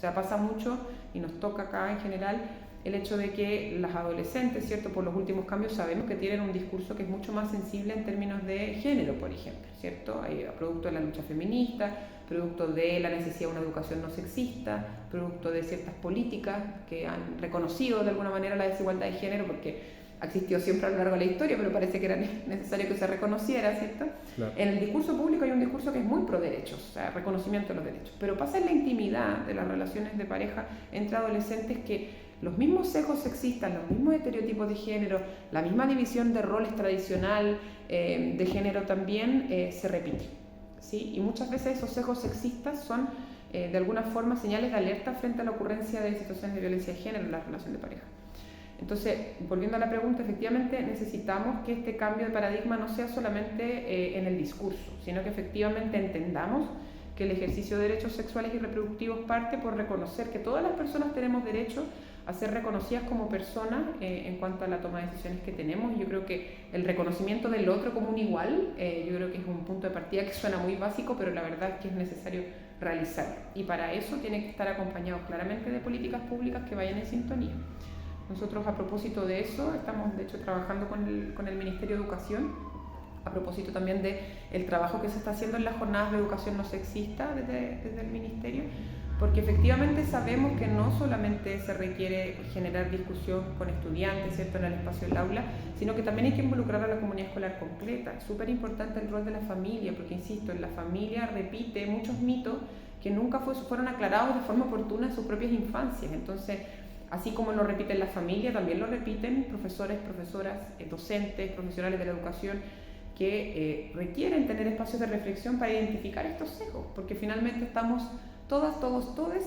sea, pasa mucho y nos toca acá en general el hecho de que las adolescentes, ¿cierto? Por los últimos cambios sabemos que tienen un discurso que es mucho más sensible en términos de género, por ejemplo, ¿cierto? Producto de la lucha feminista, producto de la necesidad de una educación no sexista, producto de ciertas políticas que han reconocido de alguna manera la desigualdad de género, porque ha existido siempre a lo largo de la historia, pero parece que era necesario que se reconociera, ¿cierto? Claro. En el discurso público hay un discurso que es muy pro derechos, o sea, reconocimiento de los derechos, pero pasa en la intimidad de las relaciones de pareja entre adolescentes que los mismos sesgos sexistas, los mismos estereotipos de género, la misma división de roles tradicional de género también se repite, ¿sí? Y muchas veces esos sesgos sexistas son de alguna forma señales de alerta frente a la ocurrencia de situaciones de violencia de género en la relación de pareja. Entonces, volviendo a la pregunta, efectivamente necesitamos que este cambio de paradigma no sea solamente en el discurso, sino que efectivamente entendamos que el ejercicio de derechos sexuales y reproductivos parte por reconocer que todas las personas tenemos derecho a ser reconocidas como personas en cuanto a la toma de decisiones que tenemos. Yo creo que el reconocimiento del otro como un igual, yo creo que es un punto de partida que suena muy básico, pero la verdad es que es necesario realizarlo. Y para eso tiene que estar acompañado claramente de políticas públicas que vayan en sintonía. Nosotros, a propósito de eso, estamos de hecho trabajando con el Ministerio de Educación, a propósito también del trabajo que se está haciendo en las jornadas de educación no sexista desde el Ministerio, porque efectivamente sabemos que no solamente se requiere generar discusión con estudiantes, ¿cierto?, en el espacio del aula, sino que también hay que involucrar a la comunidad escolar completa. Es súper importante el rol de la familia, porque insisto, en la familia repite muchos mitos que nunca fueron aclarados de forma oportuna en sus propias infancias. Entonces, así como lo repiten la familia, también lo repiten profesores, profesoras, docentes, profesionales de la educación, que requieren tener espacios de reflexión para identificar estos sesgos, porque finalmente estamos todas, todos, todes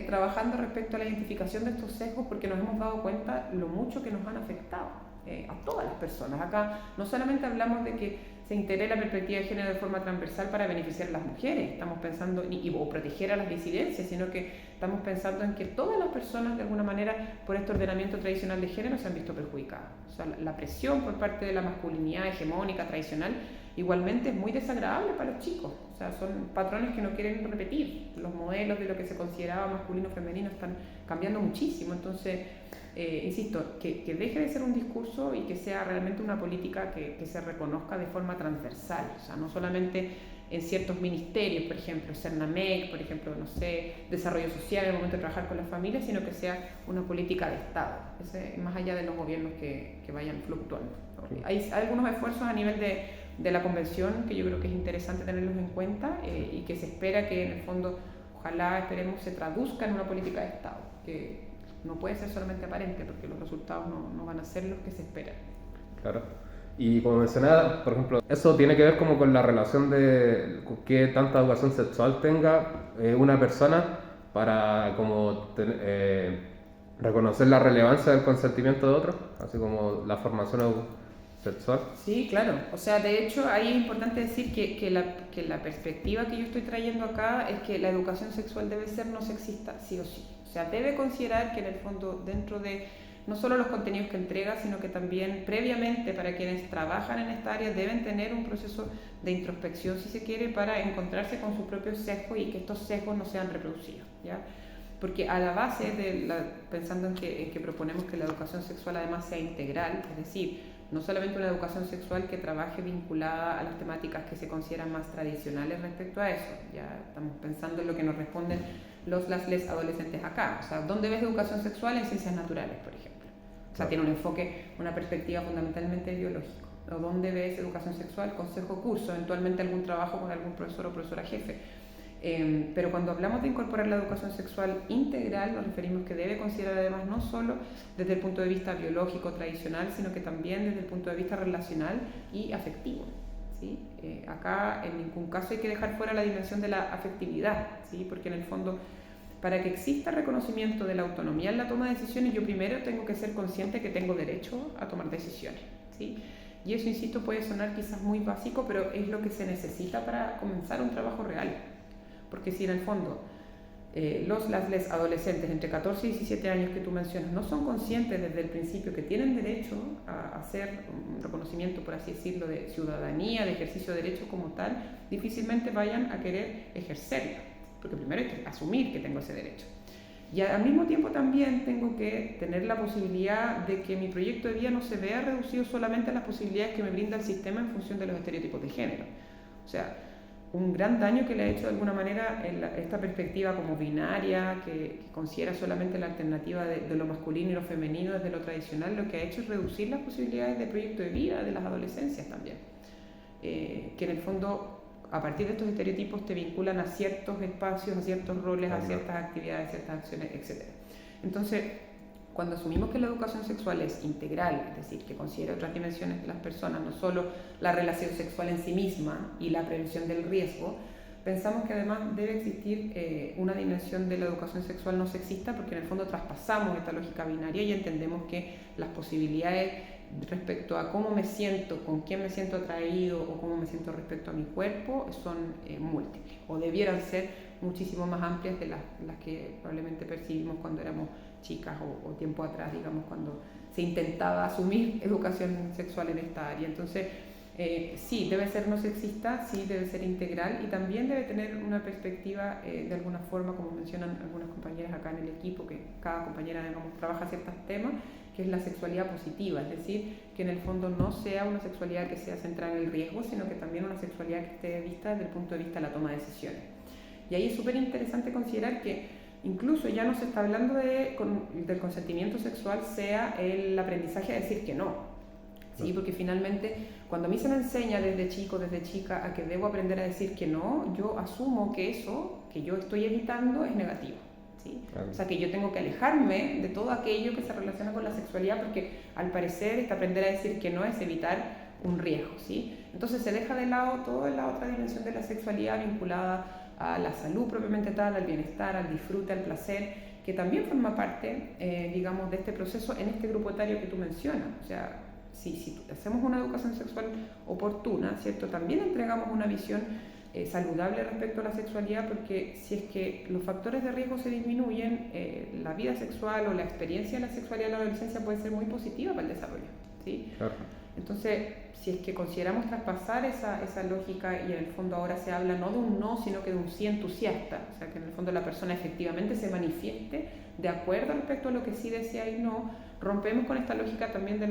trabajando respecto a la identificación de estos sesgos, porque nos hemos dado cuenta lo mucho que nos han afectado a todas las personas. Acá no solamente hablamos de que se integre la perspectiva de género de forma transversal para beneficiar a las mujeres, estamos pensando o proteger a las disidencias, sino que estamos pensando en que todas las personas de alguna manera por este ordenamiento tradicional de género se han visto perjudicadas. O sea, la presión por parte de la masculinidad hegemónica tradicional igualmente es muy desagradable para los chicos. O sea, son patrones que no quieren repetir. Los modelos de lo que se consideraba masculino o femenino están cambiando muchísimo. Entonces, insisto, que deje de ser un discurso y que sea realmente una política que se reconozca de forma transversal. O sea, no solamente en ciertos ministerios, por ejemplo, Cernamec, por ejemplo, no sé, desarrollo social, en el momento de trabajar con las familias, sino que sea una política de Estado, más allá de los gobiernos que vayan fluctuando. Hay algunos esfuerzos a nivel de la convención que yo creo que es interesante tenerlos en cuenta y que se espera que en el fondo, ojalá esperemos, se traduzca en una política de Estado, que no puede ser solamente aparente porque los resultados no van a ser los que se esperan. Claro. Y como mencionaba, por ejemplo, eso tiene que ver como con la relación de qué tanta educación sexual tenga una persona para como reconocer la relevancia del consentimiento de otros, así como la formación sexual. Sí, claro. O sea, de hecho, ahí es importante decir que la perspectiva que yo estoy trayendo acá es que la educación sexual debe ser no sexista, sí o sí. O sea, debe considerar que en el fondo, dentro de no solo los contenidos que entrega, sino que también previamente para quienes trabajan en esta área deben tener un proceso de introspección, si se quiere, para encontrarse con sus propios sesgos y que estos sesgos no sean reproducidos, ¿ya? Porque a la base, pensando en que proponemos que la educación sexual además sea integral, es decir, no solamente una educación sexual que trabaje vinculada a las temáticas que se consideran más tradicionales respecto a eso, ya estamos pensando en lo que nos responden les adolescentes acá, o sea, ¿dónde ves educación sexual? En ciencias naturales, por ejemplo. O sea, tiene un enfoque, una perspectiva fundamentalmente biológico. ¿O dónde ves educación sexual? Consejo curso, eventualmente algún trabajo con algún profesor o profesora jefe. Pero cuando hablamos de incorporar la educación sexual integral, nos referimos que debe considerar además no solo desde el punto de vista biológico tradicional, sino que también desde el punto de vista relacional y afectivo, ¿sí? Acá en ningún caso hay que dejar fuera la dimensión de la afectividad, ¿sí? Porque en el fondo, para que exista reconocimiento de la autonomía en la toma de decisiones, yo primero tengo que ser consciente que tengo derecho a tomar decisiones, ¿sí? Y eso, insisto, puede sonar quizás muy básico, pero es lo que se necesita para comenzar un trabajo real. Porque si en el fondo les adolescentes entre 14 y 17 años que tú mencionas no son conscientes desde el principio que tienen derecho a hacer un reconocimiento, por así decirlo, de ciudadanía, de ejercicio de derechos como tal, difícilmente vayan a querer ejercerlo, porque primero hay que asumir que tengo ese derecho. Y al mismo tiempo también tengo que tener la posibilidad de que mi proyecto de vida no se vea reducido solamente a las posibilidades que me brinda el sistema en función de los estereotipos de género. O sea, un gran daño que le ha hecho de alguna manera esta perspectiva como binaria, que considera solamente la alternativa de lo masculino y lo femenino desde lo tradicional, lo que ha hecho es reducir las posibilidades de proyecto de vida de las adolescencias también. Que en el fondo, a partir de estos estereotipos te vinculan a ciertos espacios, a ciertos roles, a ciertas actividades, a ciertas acciones, etc. Entonces, cuando asumimos que la educación sexual es integral, es decir, que considera otras dimensiones de las personas, no solo la relación sexual en sí misma y la prevención del riesgo, pensamos que además debe existir una dimensión de la educación sexual no sexista, porque en el fondo traspasamos esta lógica binaria y entendemos que las posibilidades respecto a cómo me siento, con quién me siento atraído o cómo me siento respecto a mi cuerpo son múltiples, o debieran ser muchísimo más amplias de las que probablemente percibimos cuando éramos chicas o tiempo atrás, digamos, cuando se intentaba asumir educación sexual en esta área. Entonces, sí, debe ser no sexista, sí, debe ser integral y también debe tener una perspectiva de alguna forma, como mencionan algunas compañeras acá en el equipo, que cada compañera, digamos, trabaja ciertos temas, que es la sexualidad positiva, es decir, que en el fondo no sea una sexualidad que sea centrada en el riesgo, sino que también una sexualidad que esté vista desde el punto de vista de la toma de decisiones. Y ahí es súper interesante considerar que incluso ya no se está hablando del consentimiento sexual sea el aprendizaje a decir que no, ¿sí? Porque finalmente cuando a mí se me enseña desde chico, desde chica, a que debo aprender a decir que no, yo asumo que eso que yo estoy evitando es negativo. ¿Sí? Claro. O sea, que yo tengo que alejarme de todo aquello que se relaciona con la sexualidad, porque al parecer aprender a decir que no es evitar un riesgo, ¿sí? Entonces se deja de lado toda la otra dimensión de la sexualidad vinculada a la salud propiamente tal, al bienestar, al disfrute, al placer, que también forma parte, digamos, de este proceso en este grupo etario que tú mencionas. O sea, si hacemos una educación sexual oportuna, ¿cierto? También entregamos una visión saludable respecto a la sexualidad, porque si es que los factores de riesgo se disminuyen, la vida sexual o la experiencia de la sexualidad en la adolescencia puede ser muy positiva para el desarrollo, ¿sí? Claro. Entonces, si es que consideramos traspasar esa lógica y en el fondo ahora se habla no de un no, sino que de un sí entusiasta, o sea, que en el fondo la persona efectivamente se manifieste de acuerdo respecto a lo que sí desea y no, rompemos con esta lógica también de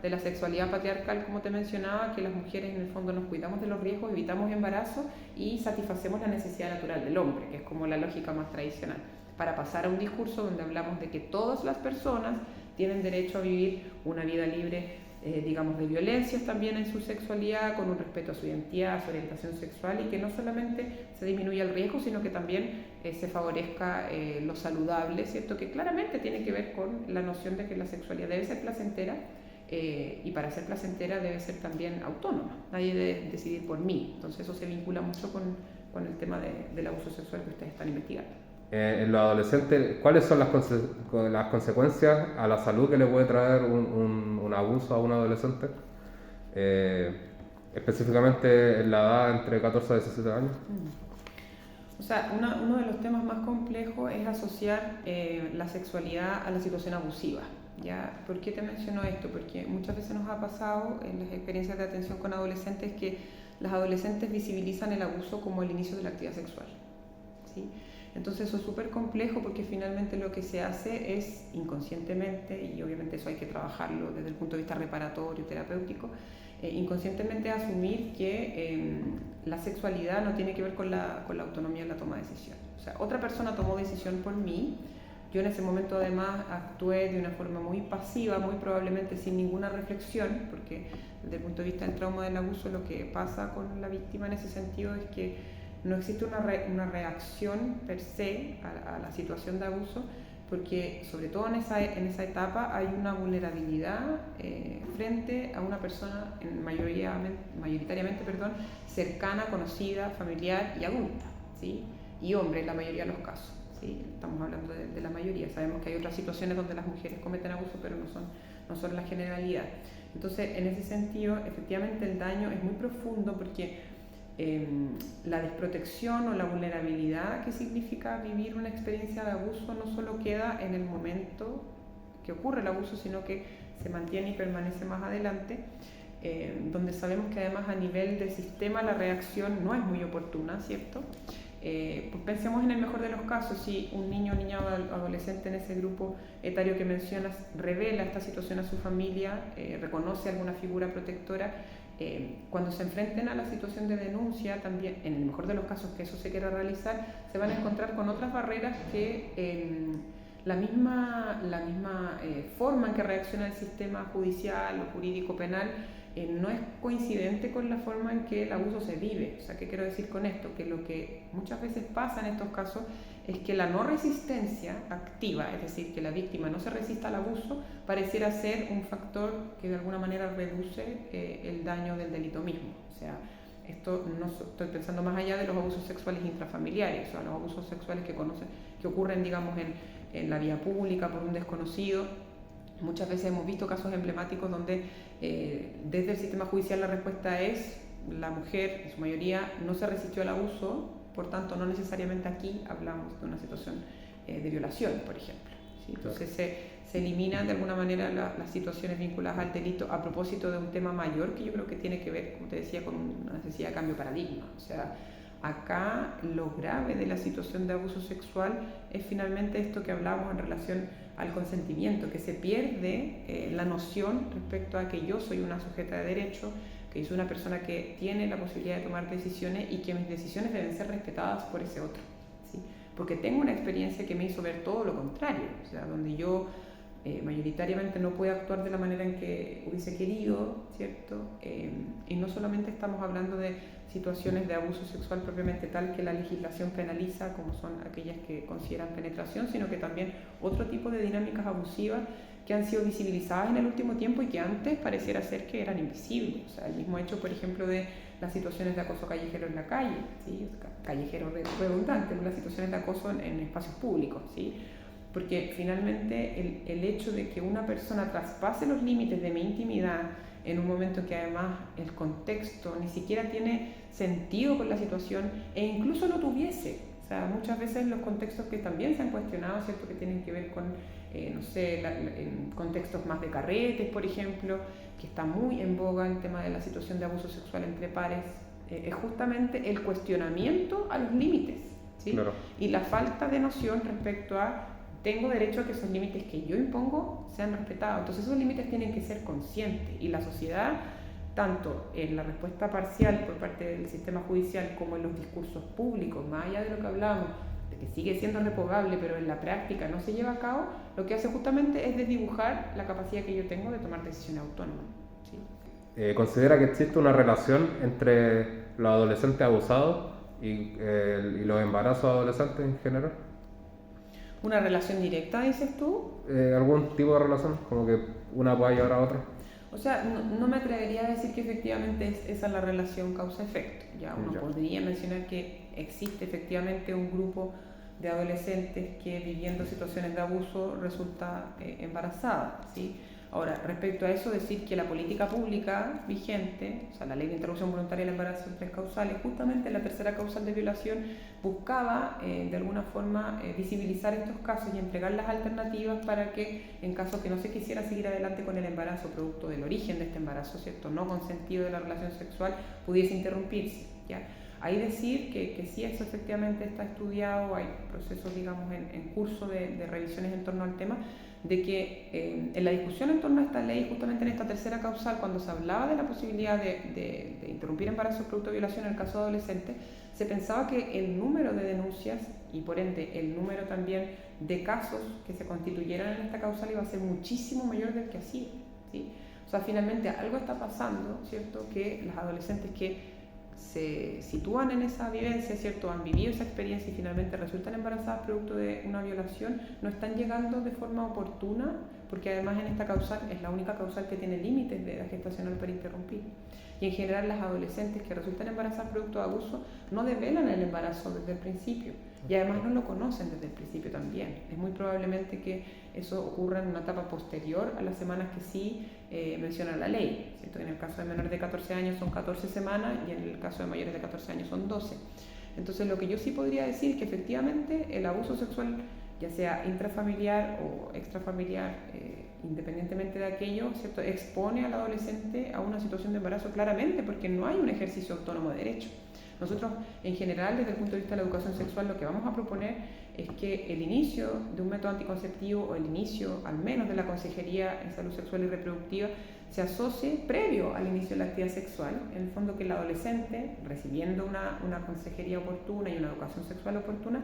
la sexualidad patriarcal, como te mencionaba, que las mujeres en el fondo nos cuidamos de los riesgos, evitamos embarazo y satisfacemos la necesidad natural del hombre, que es como la lógica más tradicional, para pasar a un discurso donde hablamos de que todas las personas tienen derecho a vivir una vida libre, digamos, de violencias también en su sexualidad, con un respeto a su identidad, a su orientación sexual, y que no solamente se disminuya el riesgo, sino que también se favorezca lo saludable, ¿cierto? Que claramente tiene que ver con la noción de que la sexualidad debe ser placentera, y para ser placentera debe ser también autónoma, nadie debe decidir por mí. Entonces eso se vincula mucho con el tema del abuso sexual que ustedes están investigando. En los adolescentes, ¿cuáles son las consecuencias a la salud que le puede traer un abuso a un adolescente? Específicamente en la edad entre 14 y 17 años. O sea, uno de los temas más complejos es asociar la sexualidad a la situación abusiva, ¿ya? ¿Por qué te menciono esto? Porque muchas veces nos ha pasado en las experiencias de atención con adolescentes que las adolescentes visibilizan el abuso como el inicio de la actividad sexual, ¿sí? Entonces eso es súper complejo porque finalmente lo que se hace es inconscientemente, y obviamente eso hay que trabajarlo desde el punto de vista reparatorio, terapéutico, inconscientemente asumir que la sexualidad no tiene que ver con la autonomía en la toma de decisiones. O sea, otra persona tomó decisión por mí, yo en ese momento además actué de una forma muy pasiva, muy probablemente sin ninguna reflexión, porque desde el punto de vista del trauma del abuso lo que pasa con la víctima en ese sentido es que no existe una reacción per se a la situación de abuso, porque sobre todo en esa etapa hay una vulnerabilidad frente a una persona mayoritariamente cercana, conocida, familiar y adulta, ¿sí? Y hombre en la mayoría de los casos, ¿sí? Estamos hablando de la mayoría. Sabemos que hay otras situaciones donde las mujeres cometen abuso, pero no son la generalidad. Entonces, en ese sentido, efectivamente el daño es muy profundo porque la desprotección o la vulnerabilidad que significa vivir una experiencia de abuso no solo queda en el momento que ocurre el abuso, sino que se mantiene y permanece más adelante, donde sabemos que además a nivel del sistema la reacción no es muy oportuna, ¿cierto? Pues pensemos en el mejor de los casos, si un niño o niña adolescente en ese grupo etario que mencionas revela esta situación a su familia, reconoce alguna figura protectora, cuando se enfrenten a la situación de denuncia, también en el mejor de los casos que eso se quiera realizar, se van a encontrar con otras barreras que la misma forma en que reacciona el sistema judicial o jurídico penal no es coincidente con la forma en que el abuso se vive. O sea, ¿qué quiero decir con esto? Que lo que muchas veces pasa en estos casos es que la no resistencia activa, es decir, que la víctima no se resista al abuso, pareciera ser un factor que de alguna manera reduce el daño del delito mismo. O sea, esto no estoy pensando más allá de los abusos sexuales intrafamiliares, o sea, los abusos sexuales que ocurren, digamos, en la vía pública por un desconocido. Muchas veces hemos visto casos emblemáticos donde desde el sistema judicial la respuesta es la mujer, en su mayoría, no se resistió al abuso, por tanto no necesariamente aquí hablamos de una situación de violación, por ejemplo, ¿sí? Entonces se eliminan de alguna manera las situaciones vinculadas al delito a propósito de un tema mayor que yo creo que tiene que ver, como te decía, con una necesidad de cambio de paradigma. O sea, acá lo grave de la situación de abuso sexual es finalmente esto que hablábamos en relación al consentimiento, que se pierde la noción respecto a que yo soy una sujeta de derecho, que yo soy una persona que tiene la posibilidad de tomar decisiones y que mis decisiones deben ser respetadas por ese otro, ¿sí? Porque tengo una experiencia que me hizo ver todo lo contrario, o sea, donde yo mayoritariamente no puede actuar de la manera en que hubiese querido, ¿cierto? Y no solamente estamos hablando de situaciones de abuso sexual propiamente tal que la legislación penaliza, como son aquellas que consideran penetración, sino que también otro tipo de dinámicas abusivas que han sido visibilizadas en el último tiempo y que antes pareciera ser que eran invisibles. O sea, el mismo hecho, por ejemplo, de las situaciones de acoso callejero en la calle, ¿sí? Callejero redundante, las situaciones de acoso en espacios públicos, ¿sí? Porque finalmente el hecho de que una persona traspase los límites de mi intimidad en un momento que además el contexto ni siquiera tiene sentido con la situación e incluso no tuviese. O sea, muchas veces los contextos que también se han cuestionado, ¿cierto? Que tienen que ver con, no sé, en contextos más de carretes, por ejemplo, que está muy en boga el tema de la situación de abuso sexual entre pares, es justamente el cuestionamiento a los límites, ¿sí? Claro. Y la falta de noción respecto a tengo derecho a que esos límites que yo impongo sean respetados. Entonces esos límites tienen que ser conscientes y la sociedad, tanto en la respuesta parcial por parte del sistema judicial como en los discursos públicos, más allá de lo que hablábamos, de que sigue siendo revocable pero en la práctica no se lleva a cabo, lo que hace justamente es desdibujar la capacidad que yo tengo de tomar decisiones autónomas, ¿sí? ¿Considera que existe una relación entre los adolescentes abusados y los embarazos adolescentes en general? ¿Una relación directa, dices tú? ¿Algún tipo de relación? Como que una puede llevar a otra. O sea, no me atrevería a decir que efectivamente esa es la relación causa-efecto. Ya uno podría mencionar que existe efectivamente un grupo de adolescentes que viviendo situaciones de abuso resulta embarazada, ¿sí? Ahora, respecto a eso, decir que la política pública vigente, o sea, la ley de interrupción voluntaria del embarazo en 3 causales, justamente la tercera causal de violación buscaba de alguna forma visibilizar estos casos y entregar las alternativas para que en caso que no se quisiera seguir adelante con el embarazo producto del origen de este embarazo, ¿cierto?, no consentido de la relación sexual, pudiese interrumpirse, ¿ya? Ahí decir que sí, eso efectivamente está estudiado, hay procesos, digamos, en curso de revisiones en torno al tema, de que en la discusión en torno a esta ley, justamente en esta tercera causal, cuando se hablaba de la posibilidad de interrumpir embarazos producto de violación en el caso de adolescentes, se pensaba que el número de denuncias y por ende el número también de casos que se constituyeran en esta causal iba a ser muchísimo mayor del que ha sido, ¿sí? O sea, finalmente algo está pasando, ¿cierto?, que las adolescentes que se sitúan en esa vivencia, ¿cierto?, han vivido esa experiencia y finalmente resultan embarazadas producto de una violación, no están llegando de forma oportuna, porque además en esta causal es la única causal que tiene límites de edad gestacional para interrumpir. Y en general las adolescentes que resultan embarazadas producto de abuso no develan el embarazo desde el principio y además no lo conocen desde el principio también. Es muy probablemente que eso ocurra en una etapa posterior a las semanas que sí menciona la ley, ¿cierto? En el caso de menores de 14 años son 14 semanas y en el caso de mayores de 14 años son 12. Entonces lo que yo sí podría decir es que efectivamente el abuso sexual, ya sea intrafamiliar o extrafamiliar, independientemente de aquello, ¿cierto?, expone al adolescente a una situación de embarazo claramente porque no hay un ejercicio autónomo de derecho. Nosotros, en general, desde el punto de vista de la educación sexual, lo que vamos a proponer es que el inicio de un método anticonceptivo o el inicio, al menos, de la consejería en salud sexual y reproductiva se asocie previo al inicio de la actividad sexual, en el fondo que el adolescente, recibiendo una consejería oportuna y una educación sexual oportuna,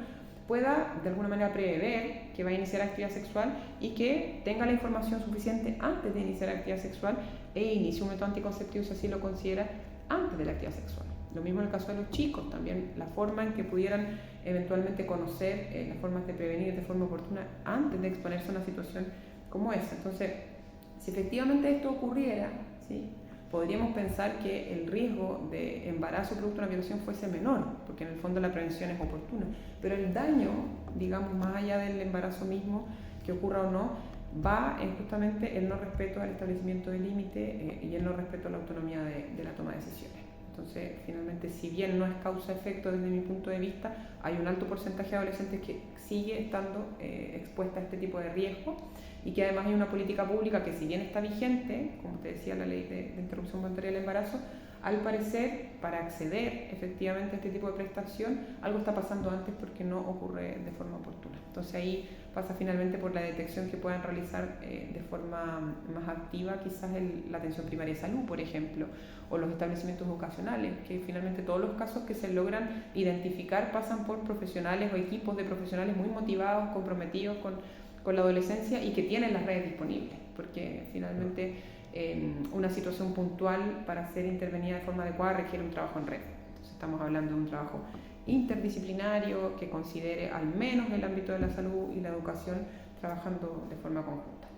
pueda de alguna manera prever que va a iniciar actividad sexual y que tenga la información suficiente antes de iniciar actividad sexual e inicie un método anticonceptivo si así lo considera antes de la actividad sexual. Lo mismo en el caso de los chicos, también la forma en que pudieran eventualmente conocer las formas de prevenir de forma oportuna antes de exponerse a una situación como esa. Entonces, si efectivamente esto ocurriera, ¿sí?, podríamos pensar que el riesgo de embarazo producto de una violación fuese menor, porque en el fondo la prevención es oportuna, pero el daño, digamos, más allá del embarazo mismo, que ocurra o no, va en justamente el no respeto al establecimiento de límite y el no respeto a la autonomía de la toma de decisiones. Entonces, finalmente, si bien no es causa-efecto desde mi punto de vista, hay un alto porcentaje de adolescentes que sigue estando expuesta a este tipo de riesgo y que además hay una política pública que, si bien está vigente, como te decía, la ley de interrupción voluntaria del embarazo, al parecer, para acceder efectivamente a este tipo de prestación, algo está pasando antes porque no ocurre de forma oportuna. Entonces ahí pasa finalmente por la detección que puedan realizar de forma más activa quizás la atención primaria de salud, por ejemplo, o los establecimientos vocacionales, que finalmente todos los casos que se logran identificar pasan por profesionales o equipos de profesionales muy motivados, comprometidos con la adolescencia y que tienen las redes disponibles, porque finalmente una situación puntual para ser intervenida de forma adecuada requiere un trabajo en red. Entonces estamos hablando de un trabajo interdisciplinario que considere al menos el ámbito de la salud y la educación trabajando de forma conjunta.